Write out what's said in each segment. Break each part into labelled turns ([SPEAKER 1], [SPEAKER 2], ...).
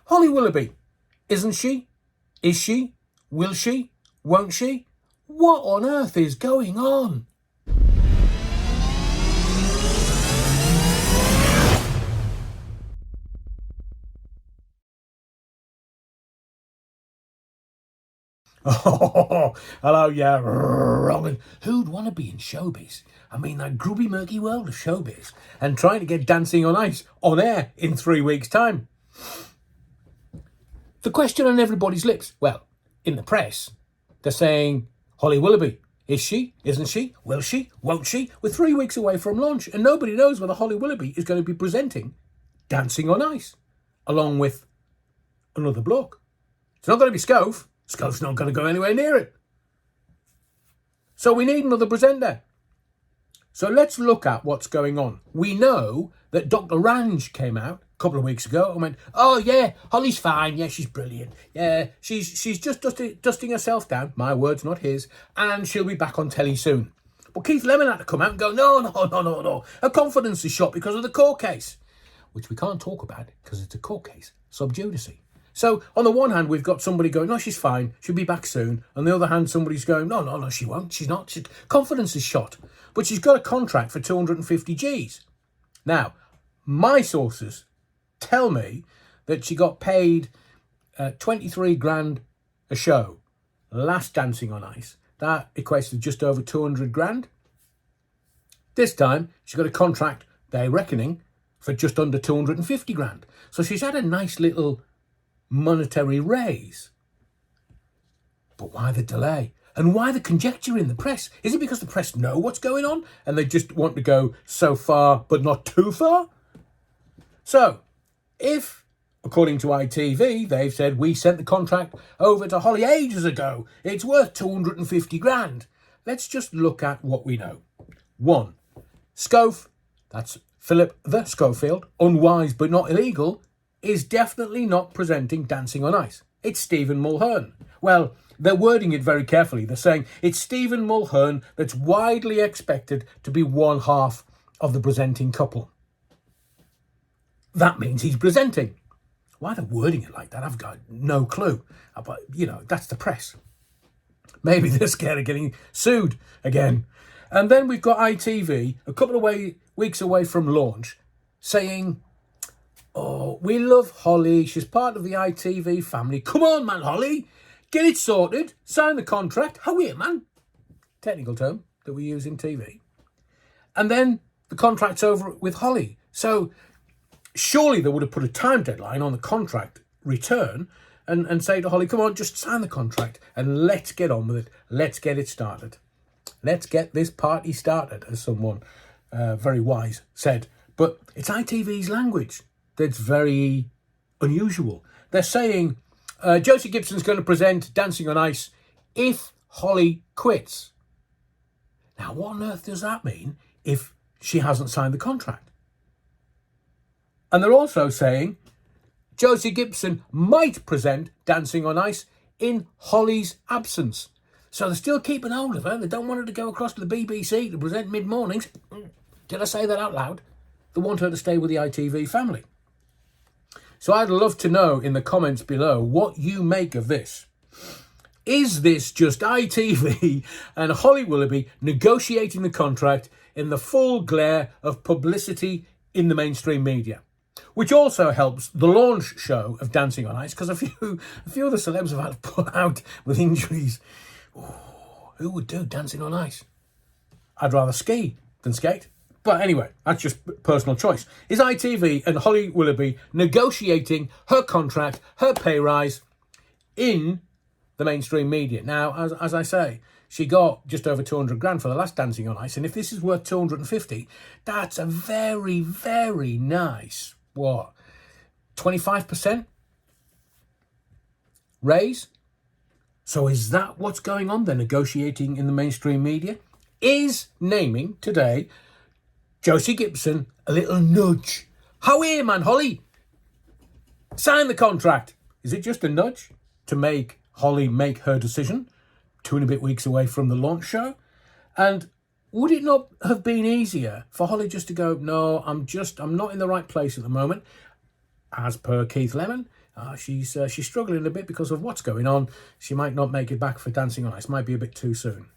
[SPEAKER 1] Holly Willoughby, isn't she? Is she? Will she? Won't she? What on earth is going on? Oh, hello, yeah, wrong. Who'd want to be in showbiz? I mean, that grubby, murky world of showbiz, and trying to get Dancing on Ice on air in 3 weeks' time. The question on everybody's lips, well, in the press, they're saying, Holly Willoughby, is she? Isn't she? Will she? Won't she? We're 3 weeks away from launch, and nobody knows whether Holly Willoughby is going to be presenting Dancing on Ice, along with another bloke. It's not going to be Schofe. Schofe's not going to go anywhere near it. So we need another presenter. So let's look at what's going on. We know that Dr. Range came out a couple of weeks ago and went, oh yeah, Holly's fine. Yeah, she's brilliant. Yeah, she's just dusting herself down. My words, not his. And she'll be back on telly soon. But Keith Lemon had to come out and go, no. Her confidence is shot because of the court case, which we can't talk about because it's a court case, sub judice. So on the one hand, we've got somebody going, no, she's fine. She'll be back soon. On the other hand, somebody's going, no, she won't. She's not. Confidence is shot. But she's got a contract for 250 Gs. Now, my sources tell me that she got paid 23 grand a show last Dancing on Ice. That equates to just over 200 grand. This time, she's got a contract, they're reckoning, for just under 250 grand. So she's had a nice little monetary raise. But why the delay? And why the conjecture in the press? Is it because the press know what's going on and they just want to go so far but not too far? So, if, according to ITV, they've said we sent the contract over to Holly ages ago, it's worth 250 grand. Let's just look at what we know. 1. Schofe, that's Philip the Schofield, unwise but not illegal, is definitely not presenting Dancing on Ice. It's Stephen Mulhern. Well, they're wording it very carefully. They're saying it's Stephen Mulhern that's widely expected to be one half of the presenting couple. That means he's presenting. Why they're wording it like that, I've got no clue. But, that's the press. Maybe they're scared of getting sued again. And then we've got ITV, a couple of weeks away from launch, saying, oh, we love Holly. She's part of the ITV family. Come on, man, Holly. Get it sorted. Sign the contract. How are you, man? Technical term that we use in TV. And then the contract's over with Holly. So surely they would have put a time deadline on the contract return and say to Holly, come on, just sign the contract and let's get on with it. Let's get it started. Let's get this party started, as someone very wise said. But it's ITV's language that's very unusual. They're saying Josie Gibson's going to present Dancing on Ice if Holly quits. Now, what on earth does that mean if she hasn't signed the contract? And they're also saying Josie Gibson might present Dancing on Ice in Holly's absence. So they're still keeping hold of her. They don't want her to go across to the BBC to present mid-mornings. Did I say that out loud? They want her to stay with the ITV family. So I'd love to know in the comments below what you make of this. Is this just ITV and Holly Willoughby negotiating the contract in the full glare of publicity in the mainstream media? Which also helps the launch show of Dancing on Ice, because a few of the celebs have had to pull out with injuries. Oh, who would do Dancing on Ice? I'd rather ski than skate. But anyway, that's just personal choice. Is ITV and Holly Willoughby negotiating her contract, her pay rise in the mainstream media? Now, as I say, she got just over 200 grand for the last Dancing on Ice. And if this is worth 250, that's a very, very nice, 25% raise? So is that what's going on? They're negotiating in the mainstream media? Is naming today Josie Gibson a little nudge? How are you, man, Holly? Sign the contract. Is it just a nudge to make Holly make her decision 2 and a bit weeks away from the launch show? And would it not have been easier for Holly just to go, no, I'm not in the right place at the moment, as per Keith Lemon, She's struggling a bit because of what's going on. She might not make it back for Dancing on Ice. Might be a bit too soon.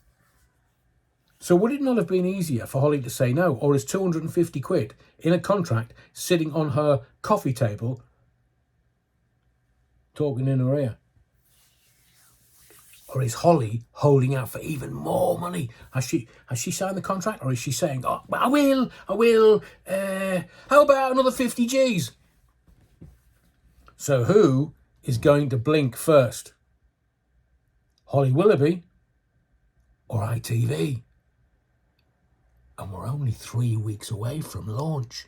[SPEAKER 1] So would it not have been easier for Holly to say no? Or is 250 quid in a contract sitting on her coffee table talking in her ear? Or is Holly holding out for even more money? Has she signed the contract? Or is she saying, oh, I will, how about another 50 G's? So who is going to blink first? Holly Willoughby or ITV? And we're only 3 weeks away from launch.